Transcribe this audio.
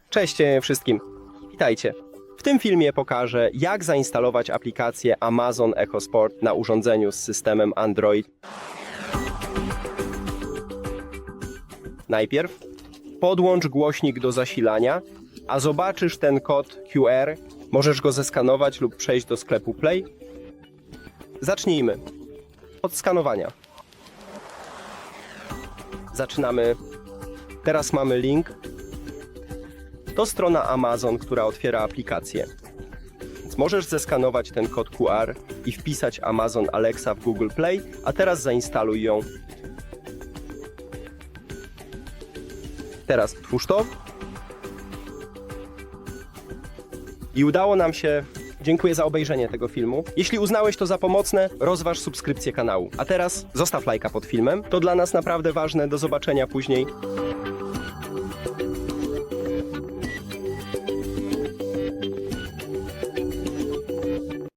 Cześć wszystkim, witajcie. W tym filmie pokażę, jak zainstalować aplikację Amazon Echo Spot na urządzeniu z systemem Android. Najpierw podłącz głośnik do zasilania, a zobaczysz ten kod QR. Możesz go zeskanować lub przejść do sklepu Play. Zacznijmy od skanowania. Zaczynamy. Teraz mamy link. To strona Amazon, która otwiera aplikację. Więc możesz zeskanować ten kod QR i wpisać Amazon Alexa w Google Play, a teraz zainstaluj ją. Teraz twórz to. I udało nam się. Dziękuję za obejrzenie tego filmu. Jeśli uznałeś to za pomocne, rozważ subskrypcję kanału. A teraz zostaw lajka pod filmem. To dla nas naprawdę ważne. Do zobaczenia później.